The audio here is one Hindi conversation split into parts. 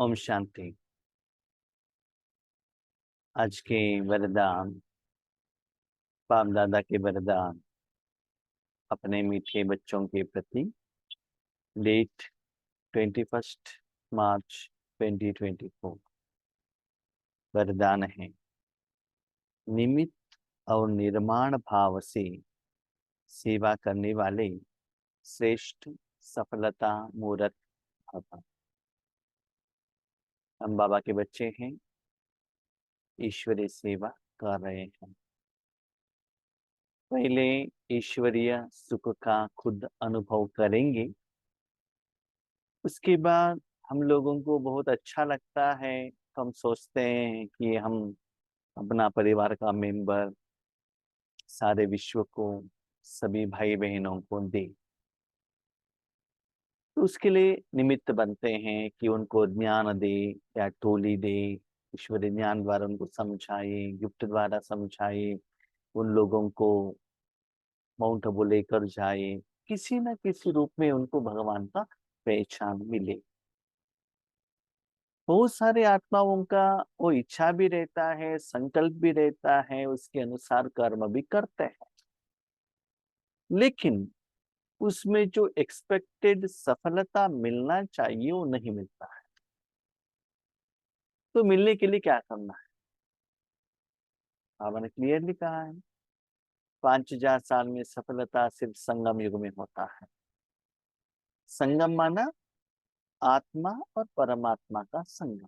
ओम शांति। आज के वरदान, बाप दादा के वरदान अपने मीठे बच्चों के प्रति। डेट 21 मार्च 2024। वरदान है, निमित्त और निर्माण भाव से सेवा करने वाले श्रेष्ठ सफलता मूर्त भव। हम बाबा के बच्चे हैं, ईश्वरीय सेवा कर रहे हैं। पहले ईश्वरीय सुख का खुद अनुभव करेंगे, उसके बाद हम लोगों को बहुत अच्छा लगता है तो हम सोचते हैं कि हम अपना परिवार का मेंबर सारे विश्व को, सभी भाई बहनों को दे। तो उसके लिए निमित्त बनते हैं कि उनको ज्ञान दे या टोली दे, ईश्वरीय ज्ञान द्वारा उनको समझाए, गिफ्ट द्वारा समझाए, उन लोगों को माउंट आबू लेकर जाए, किसी न किसी रूप में उनको भगवान का पहचान मिले। बहुत सारे आत्माओं का वो इच्छा भी रहता है, संकल्प भी रहता है, उसके अनुसार कर्म भी करते हैं, लेकिन उसमें जो एक्सपेक्टेड सफलता मिलना चाहिए वो नहीं मिलता है। तो मिलने के लिए क्या करना है? बाबा ने क्लियरली कहा है, 5000 साल में सफलता सिर्फ संगम युग में होता है। संगम माना आत्मा और परमात्मा का संगम।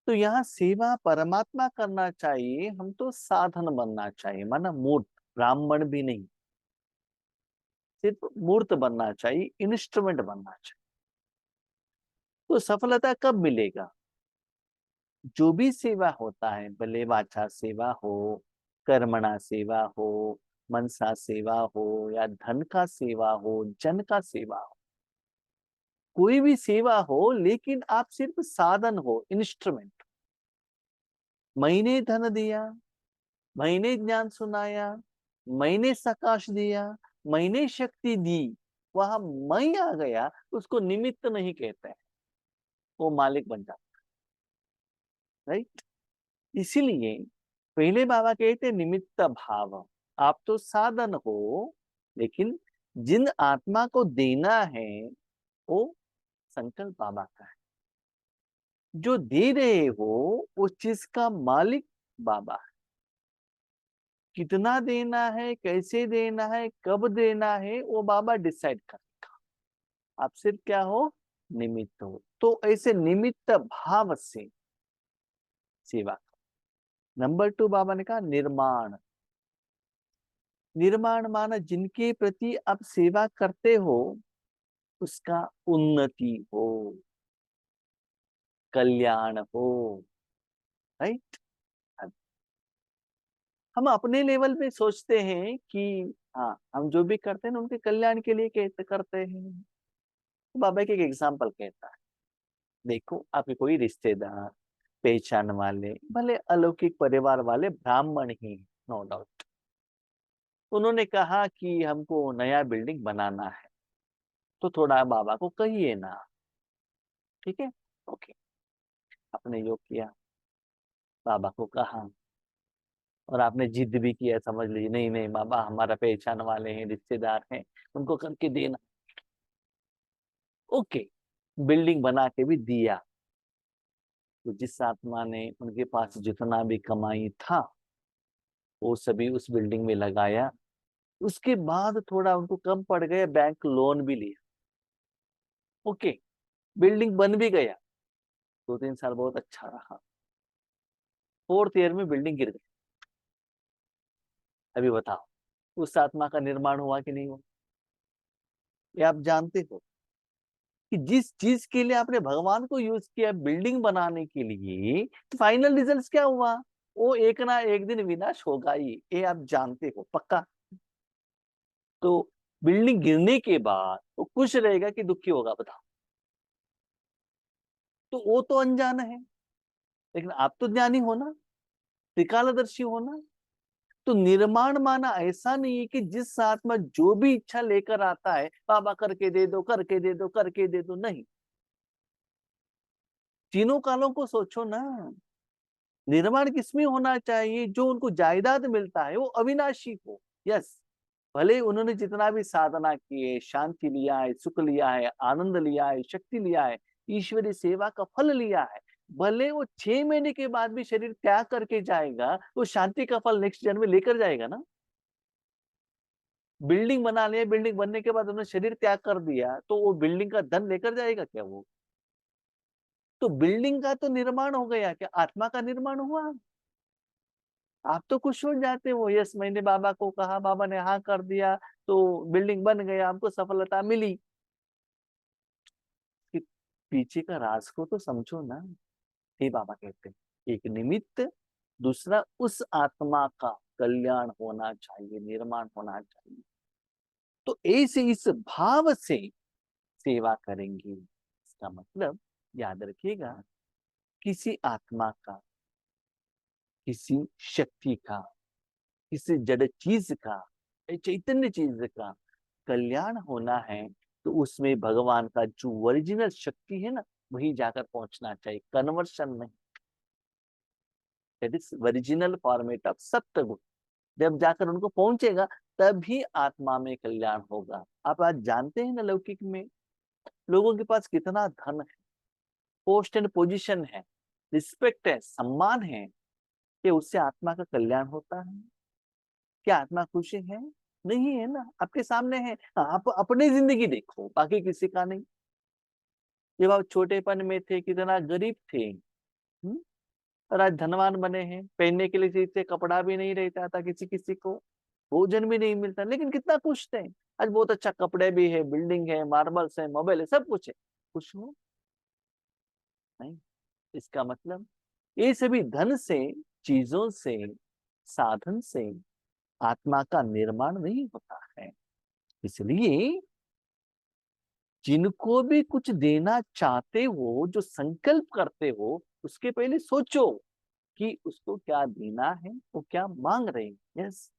तो यहाँ सेवा परमात्मा करना चाहिए, हम तो साधन बनना चाहिए, माना मूर्त, ब्राह्मण भी नहीं, सिर्फ मूर्त बनना चाहिए, इंस्ट्रूमेंट बनना चाहिए। तो सफलता कब मिलेगा? जो भी सेवा होता है, भले वाचा सेवा हो, कर्मणा सेवा हो, मनसा सेवा हो, या धन का सेवा हो, जन का सेवा हो, कोई भी सेवा हो, लेकिन आप सिर्फ साधन हो, इंस्ट्रूमेंट। मैंने धन दिया, मैंने ज्ञान सुनाया, मैंने प्रकाश दिया, मैंने शक्ति दी, वहां मैं आ गया, उसको निमित्त नहीं कहते हैं, वो मालिक बन जाता है। राइट? इसीलिए पहले बाबा कहते निमित्त भाव। आप तो साधन हो, लेकिन जिन आत्मा को देना है वो संकल्प बाबा का है। जो दे रहे हो उस चीज का मालिक बाबा है। कितना देना है, कैसे देना है, कब देना है, वो बाबा डिसाइड करेगा। आप सिर्फ क्या हो? निमित्त हो। तो ऐसे निमित्त भाव से सेवा। नंबर 2, बाबा ने कहा निर्माण। निर्माण माना जिनके प्रति आप सेवा करते हो उसका उन्नति हो, कल्याण हो। राइट? हम अपने लेवल पे सोचते हैं कि हाँ, हम जो भी करते हैं ना उनके कल्याण के लिए कहते करते हैं। तो बाबा के एक एग्जाम्पल कहता है, देखो आपके कोई रिश्तेदार, पहचान वाले, भले अलौकिक परिवार वाले ब्राह्मण ही, नो डाउट, उन्होंने कहा कि हमको नया बिल्डिंग बनाना है, तो थोड़ा बाबा को कहिए ना। ठीक है, ओके। आपने योग किया, बाबा को कहा, और आपने जिद भी किया, समझ लीजिए नहीं नहीं बाबा हमारा पहचान वाले हैं, रिश्तेदार हैं, उनको करके देना। ओके, बिल्डिंग बना के भी दिया। तो जिस आत्मा ने उनके पास जितना भी कमाई था वो सभी उस बिल्डिंग में लगाया। उसके बाद थोड़ा उनको कम पड़ गया, बैंक लोन भी लिया। ओके, बिल्डिंग बन भी गया, 2-3 साल बहुत अच्छा रहा। 4th ईयर में बिल्डिंग गिर गई। अभी बताओ, उस आत्मा का निर्माण हुआ कि नहीं हुआ? ये आप जानते हो कि जिस चीज के लिए आपने भगवान को यूज किया, बिल्डिंग बनाने के लिए, तो फाइनल रिजल्ट क्या हुआ? वो एक ना एक दिन विनाश होगा ही, ये आप जानते हो पक्का। तो बिल्डिंग गिरने के बाद वो खुश रहेगा कि दुखी होगा, बताओ? तो वो तो अनजान है, लेकिन आप तो ज्ञानी हो ना, त्रिकालदर्शी हो ना। तो निर्माण माना ऐसा नहीं है कि जिस आत्मा जो भी इच्छा लेकर आता है, बाबा करके दे दो, करके दे दो, करके दे दो, नहीं। तीनों कालों को सोचो ना। निर्माण किसमें होना चाहिए? जो उनको जायदाद मिलता है वो अविनाशी हो। यस, भले उन्होंने जितना भी साधना किए, शांति लिया है, सुख लिया है, आनंद लिया है, शक्ति लिया है, ईश्वरीय सेवा का फल लिया है, भले वो 6 महीने के बाद भी शरीर त्याग करके जाएगा, तो शांति का फल नेक्स्ट जन्म में लेकर जाएगा ना। बिल्डिंग बना लिया, बिल्डिंग बनने के बाद उन्होंने शरीर त्याग कर दिया, तो वो बिल्डिंग का धन लेकर जाएगा क्या वो? तो बिल्डिंग का तो निर्माण हो गया, क्या आत्मा का निर्माण हुआ? आप तो खुश हो जाते हो, यस मैंने बाबा को कहा, बाबा ने हाँ कर दिया, तो बिल्डिंग बन गया, हमको सफलता मिली। कि पीछे का राज को तो समझो ना। हे बाबा कहते हैं एक निमित्त, दूसरा उस आत्मा का कल्याण होना चाहिए, निर्माण होना चाहिए। तो ऐसे इस भाव से सेवा करेंगे। इसका मतलब याद रखिएगा, किसी आत्मा का, किसी शक्ति का, किसी जड़ चीज का, चैतन्य चीज का कल्याण होना है, तो उसमें भगवान का जो ओरिजिनल शक्ति है ना, वही जाकर पहुंचना चाहिए, कन्वर्शन नहीं। That is original format of सत्य। जब जाकर उनको पहुंचेगा, तभी आत्मा में कल्याण होगा। आप आज जानते हैं ना, लौकिक में लोगों के पास कितना धन है, पोस्ट एंड पोजीशन है, रिस्पेक्ट है, सम्मान है, कि उससे आत्मा का कल्याण होता है? क्या आत्मा खुशी है? नहीं है ना। आपके सामने है, आप अपनी जिंदगी देखो, बाकी किसी का नहीं। जब आप छोटेपन में थे कितना गरीब थे, और आज धनवान बने हैं, पहनने के लिए ठीक से कपड़ा भी नहीं रहता था किसी किसी को, भोजन भी नहीं मिलता, लेकिन कितना खुश थे। आज बहुत अच्छा कपड़े भी है, बिल्डिंग है, मार्बल्स है, मोबाइल है, सब कुछ है, खुश हो? नहीं। इसका मतलब ये सभी धन से, चीजों से, साधन से आत्मा का निर्माण नहीं होता है। इसलिए जिनको भी कुछ देना चाहते हो, जो संकल्प करते हो, उसके पहले सोचो कि उसको क्या देना है, वो क्या मांग रहे हैं। यस,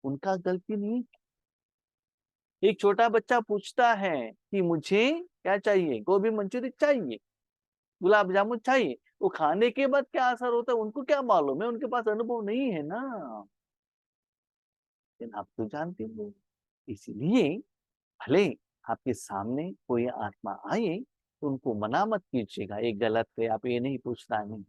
उनका गलती नहीं। एक छोटा बच्चा पूछता है कि मुझे क्या चाहिए, गोभी मंचूरियन चाहिए, गुलाब जामुन चाहिए, वो खाने के बाद क्या असर होता है उनको क्या मालूम है, उनके पास अनुभव नहीं है ना। लेकिन आप तो जानते हो। इसलिए भले आपके सामने कोई आत्मा आए, तो उनको मना मत कीजिएगा, ये गलत है, आप ये नहीं पूछना नहीं।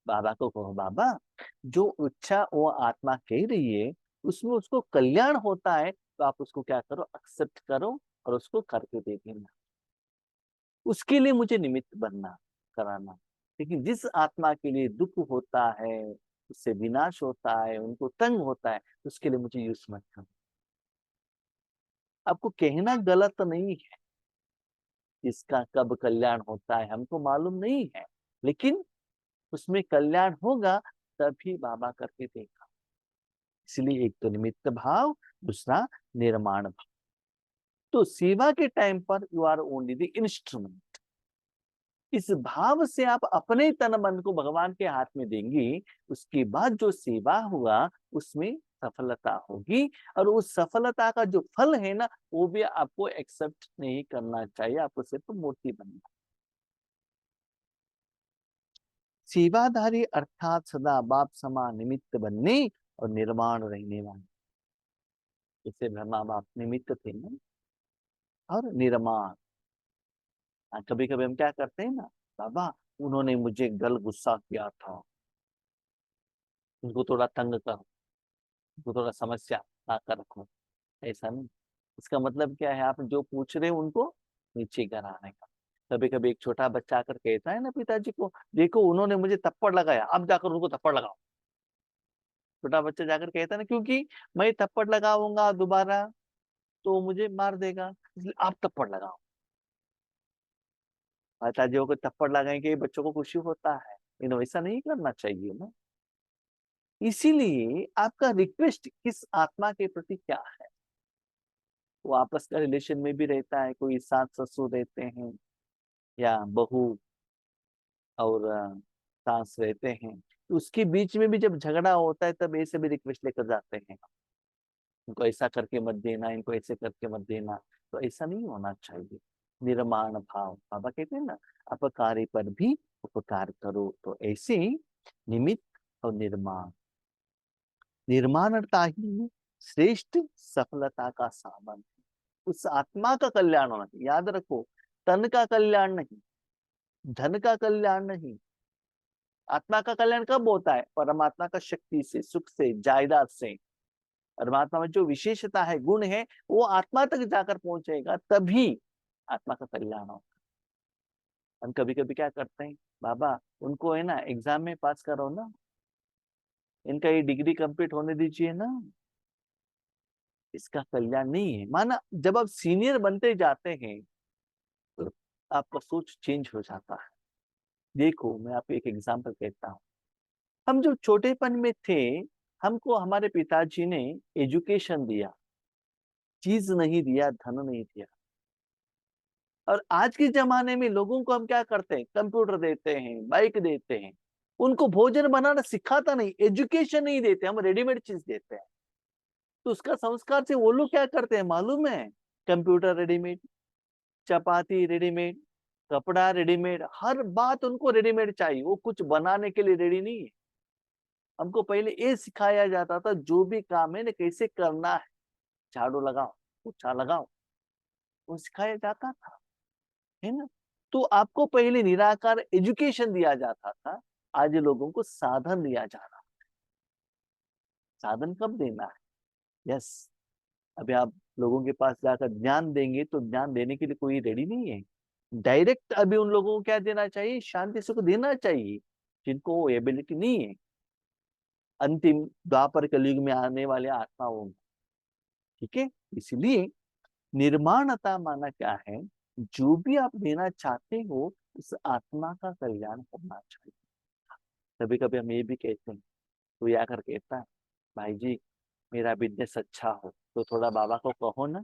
बाबा को कहो, बाबा जो इच्छा वो आत्मा कह रही है, उसमें उसको कल्याण होता है, तो आप उसको क्या करो, एक्सेप्ट करो और उसको करके दे देना। उसके लिए मुझे निमित्त बनना, कराना। लेकिन जिस आत्मा के लिए दुख होता है, उससे विनाश होता है, उनको तंग होता है, उसके लिए मुझे यूज मत करो। आपको कहना गलत नहीं है, इसका कब कल्याण होता है हमको मालूम नहीं है, लेकिन उसमें कल्याण होगा तभी बाबा करके देगा। इसलिए एक तो निमित्त भाव, दूसरा निर्माण भाव। तो सेवा के टाइम पर you are only the instrument. इस भाव से आप अपने तन मन को भगवान के हाथ में देंगी, उसके बाद जो सेवा हुआ उसमें सफलता होगी, और उस सफलता का जो फल है ना, वो भी आपको एक्सेप्ट नहीं करना चाहिए, आपको सिर्फ मूर्ति बनना। सेवाधारी अर्थात सदा बाप समा निमित्त बनने और निर्माण रहने वाले। जैसे ब्रह्मा बाप निमित्त थे ना, और निर्माण। कभी कभी हम क्या करते हैं ना, बाबा उन्होंने मुझे गल गुस्सा किया था, उनको थोड़ा तंग करो, उनको थोड़ा समस्या ला कर रखो। ऐसा नहीं। इसका मतलब क्या है, आप जो पूछ रहे हो उनको नीचे गिराने का। कभी कभी एक छोटा बच्चा आकर कहता है ना पिताजी को, देखो उन्होंने मुझे थप्पड़ लगाया, अब जाकर उनको थप्पड़ लगाओ। छोटा बच्चा जाकर कहता है ना, क्योंकि मैं थप्पड़ लगाऊंगा दोबारा तो मुझे मार देगा, इसलिए आप थप्पड़ लगाओ। पिताजियों को थप्पड़ लगाएंगे बच्चों को खुशी होता है, लेकिन वैसा नहीं करना चाहिए ना। इसीलिए आपका रिक्वेस्ट किस आत्मा के प्रति क्या है, वो आपस का रिलेशन में भी रहता है, कोई सास ससुर रहते हैं, या बहू और सास रहते हैं, तो उसके बीच में भी जब झगड़ा होता है, तब ऐसे भी रिक्वेस्ट लेकर जाते हैं, इनको ऐसा करके मत देना, इनको ऐसे करके मत देना। तो ऐसा नहीं होना चाहिए। निर्माण भाव, बाबा कहते हैं ना अपकारी पर भी उपकार करो। तो ऐसे निमित्त और निर्माण, निर्माणता ही श्रेष्ठ सफलता का साधन है। उस आत्मा का कल्याण होना चाहिए, याद रखो, तन का कल्याण नहीं, धन का कल्याण नहीं। आत्मा का कल्याण कब होता है? परमात्मा का शक्ति से, सुख से, जायदाद से। परमात्मा में जो विशेषता है, गुण है, वो आत्मा तक जाकर पहुंचेगा, तभी आत्मा का कल्याण होगा। हम कभी कभी क्या करते हैं, बाबा उनको है ना एग्जाम में पास करो ना, इनका ये डिग्री कंप्लीट होने दीजिए ना, इसका कल्याण नहीं है। माना जब आप सीनियर बनते जाते हैं तो आपका सोच चेंज हो जाता है। देखो मैं आपको एक एग्जांपल कहता हूँ। हम जब छोटेपन में थे, हमको हमारे पिताजी ने एजुकेशन दिया, चीज नहीं दिया, धन नहीं दिया। और आज के जमाने में लोगों को हम क्या करते हैं, कंप्यूटर देते हैं, बाइक देते हैं, उनको भोजन बनाना सिखाता नहीं, एजुकेशन नहीं देते, हम रेडीमेड चीज देते हैं। तो उसका संस्कार से वो लोग क्या करते हैं मालूम है? कंप्यूटर रेडीमेड, चपाती रेडीमेड, कपड़ा रेडीमेड, हर बात उनको रेडीमेड चाहिए, वो कुछ बनाने के लिए रेडी नहीं है। हमको पहले ये सिखाया जाता था जो भी काम है ना कैसे करना है, झाड़ू लगाओ, पोछा लगाओ, वो सिखाया जाता था, है ना। तो आपको पहले निराकार एजुकेशन दिया जाता था, आज लोगों को साधन दिया जा रहा है। साधन कब देना है? यस, अभी आप लोगों के पास जाकर ज्ञान देंगे तो ज्ञान देने के लिए कोई रेडी नहीं है। डायरेक्ट अभी उन लोगों को क्या देना चाहिए? शांति सुख देना चाहिए, जिनको वो एबिलिटी नहीं है। अंतिम द्वापर कलयुग में आने वाले आत्माओं में, ठीक है। इसलिए निर्माणता माना क्या है? जो भी आप देना चाहते हो उस आत्मा का कल्याण होना चाहिए। कभी कभी हम ये भी कहते हैं, कोई आकर कहता है भाई जी मेरा बिजनेस अच्छा हो तो थोड़ा बाबा को कहो ना।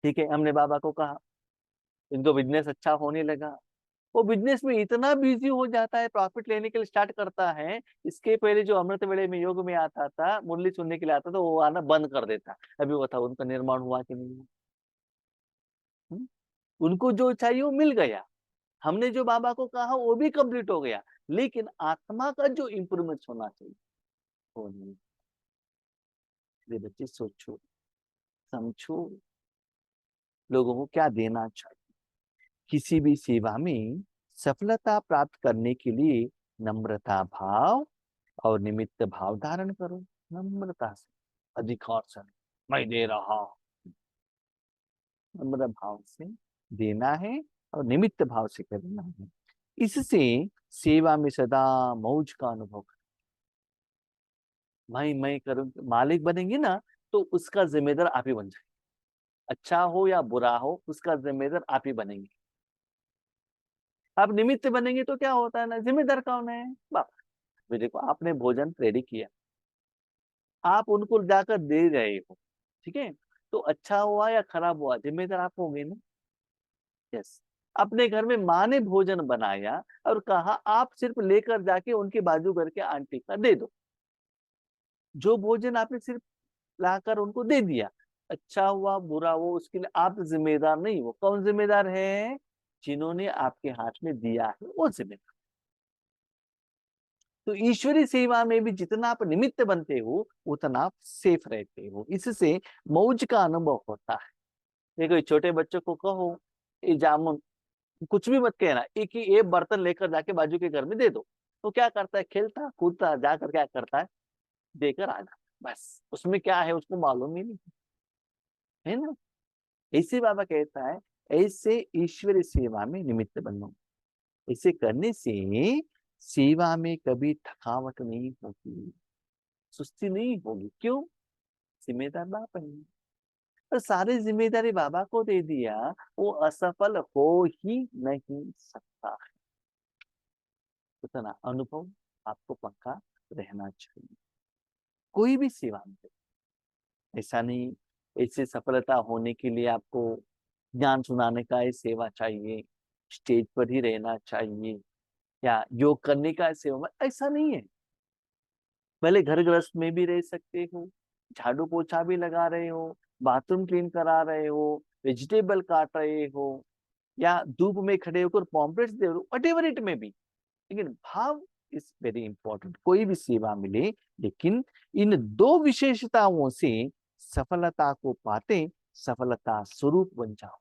ठीक है, हमने बाबा को कहा, इनको बिजनेस अच्छा होने लगा, वो बिजनेस में इतना बिजी हो जाता है, प्रॉफिट लेने के लिए स्टार्ट करता है, इसके पहले जो अमृत वेले में योग में आता था, मुरली सुनने के लिए आता था, वो आना बंद कर देता। अभी बताओ उनका निर्माण हुआ कि नहीं? हुँ? उनको जो चाहिए वो मिल गया, हमने जो बाबा को कहा वो भी कंप्लीट हो गया, लेकिन आत्मा का जो इंप्रूवमेंट होना चाहिए वो नहीं। मेरे बच्चे सोचो, समझो, लोगों को क्या देना चाहिए। किसी भी सेवा में सफलता प्राप्त करने के लिए नम्रता भाव और निमित्त भाव धारण करो। नम्रता से, अधिकार से, मैं दे रहा हूं, नम्र भाव से देना है और निमित्त भाव से करना है। इससे सेवा में सदा मौज का अनुभव कर, मैं करूं, मालिक बनेंगे ना तो उसका जिम्मेदार आप ही बन जाए, अच्छा हो या बुरा हो उसका जिम्मेदार आप ही बनेंगे। आप निमित्त बनेंगे तो क्या होता है ना, जिम्मेदार कौन है? बाप। देखो आपने भोजन रेडी किया, आप उनको जाकर दे रहे हो, ठीक है, तो अच्छा हुआ या खराब हुआ जिम्मेदार आप होंगे ना। यस, अपने घर में माँ ने भोजन बनाया और कहा आप सिर्फ लेकर जाके उनके बाजू घर के आंटी का दे दो, जो भोजन आपने सिर्फ लाकर उनको दे दिया, अच्छा हुआ बुरा हुआ उसके लिए आप जिम्मेदार नहीं हो। कौन जिम्मेदार है? जिन्होंने आपके हाथ में दिया है वो जिम्मेदार। तो ईश्वरी सेवा में भी जितना आप निमित्त बनते हो उतना आप सेफ रहते हो, इससे मौज का अनुभव होता है। देखो छोटे बच्चों को कहो ये जामुन, कुछ भी मत कहना, एक ही एक बर्तन लेकर जाके बाजू के घर में दे दो, तो क्या करता है, खेलता कूदता जाकर क्या करता है, देकर आ जाता, बस उसमें क्या है उसको मालूम ही नहीं, है ना। ऐसे बाबा कहता है, ऐसे ईश्वरी सेवा में निमित्त बनो। इसे करने से सेवा में कभी थकावट नहीं होगी, सुस्ती नहीं होगी। क्यों? जिम्मेदार बाप है और सारी जिम्मेदारी बाबा को दे दिया, वो असफल हो ही नहीं सकता। उतना अनुभव आपको पक्का रहना चाहिए कोई भी सेवा में। ऐसा नहीं, ऐसे सफलता होने के लिए आपको ज्ञान सुनाने का ही सेवा चाहिए, स्टेज पर ही रहना चाहिए, या योग करने का सेवा में, ऐसा नहीं है। भले घर गृहस्थ में भी रह सकते हो, झाड़ू पोछा भी लगा रहे हो, बाथरूम क्लीन करा रहे हो, वेजिटेबल काट रहे हो या धूप में खड़े होकर पॉम्पलेट्स दे रहे हो, वट एवर इट में बी, लेकिन भाव इज वेरी इंपॉर्टेंट। कोई भी सेवा मिले, लेकिन इन दो विशेषताओं से सफलता को पाते सफलता स्वरूप बन जाओ।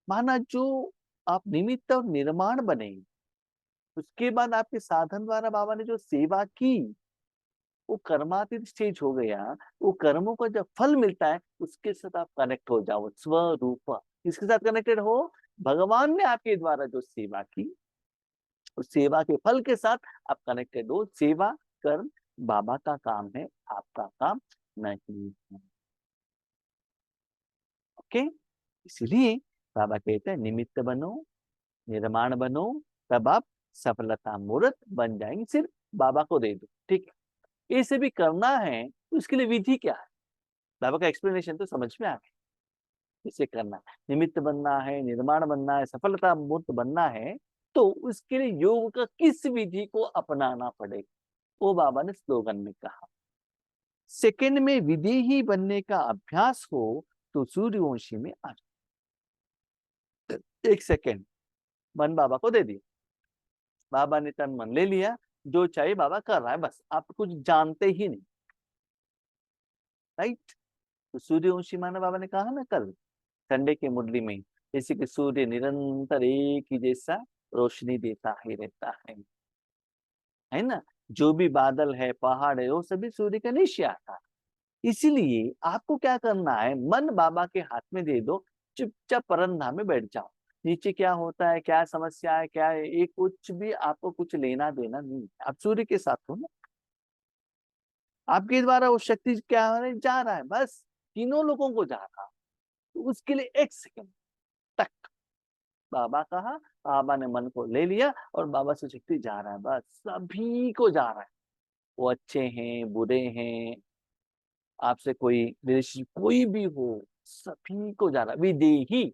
माना जो आप निमित्त और निर्माण बने, उसके बाद आपके साधन द्वारा बाबा ने जो सेवा की, वो कर्मातीत स्टेज हो गया। वो कर्मों का जब फल मिलता है, उसके साथ आप कनेक्ट हो जाओ। स्वरूप किसके साथ कनेक्टेड हो? भगवान ने आपके द्वारा जो सेवा की, उस सेवा के फल के साथ आप कनेक्टेड हो। सेवा कर्म बाबा का काम है, आपका काम नहीं है। ओके, इसलिए बाबा कहते हैं निमित्त बनो, निर्माण बनो, तब आप सफलता मूर्त बन जाएंगे। सिर्फ बाबा को दे दो, ठीक है। ये से भी करना है तो उसके लिए विधि क्या है, बाबा का एक्सप्लेनेशन तो समझ में आ गया। इसे करना है, निमित्त बनना है, निर्माण बनना है, सफलता मूर्त बनना है, तो उसके लिए योग का किस विधि को अपनाना पड़ेगा, वो बाबा ने स्लोगन में कहा। सेकंड में विधि ही बनने का अभ्यास हो तो सूर्यवंशी में आ जाओ। एक सेकंड मन बाबा को दे दिया, बाबा ने तन मन ले लिया, जो चाहिए बाबा कर रहा है, बस आप कुछ जानते ही नहीं, राइट। तो सूर्यवंशी माना बाबा ने कहा ना कल संडे की मुरली में, जैसे कि सूर्य निरंतर एक ही जैसा रोशनी देता ही रहता है ना। जो भी बादल है, पहाड़ है, वो सभी सूर्य का नीचे आता है। इसीलिए आपको क्या करना है, मन बाबा के हाथ में दे दो, चुपचाप परंधा में बैठ जाओ। नीचे क्या होता है, क्या समस्या है, क्या है, ये कुछ भी आपको कुछ लेना देना नहीं है। आप सूर्य के साथ हो ना, आपके द्वारा वो शक्ति क्या है, जा रहा है, बस तीनों लोगों को जा रहा है। तो उसके लिए एक सेकंड तक बाबा कहा, बाबा ने मन को ले लिया और बाबा से शक्ति जा रहा है, बस सभी को जा रहा है। वो अच्छे हैं, बुरे हैं, आपसे कोई रिलेशन कोई भी हो, सभी को जा रहा है विदेही।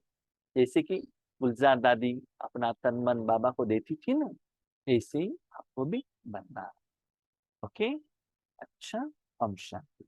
जैसे कि गुलजार दादी अपना तन मन बाबा को देती थी ना, ऐसे ही आपको भी बनना है। ओके, अच्छा, हम शांति।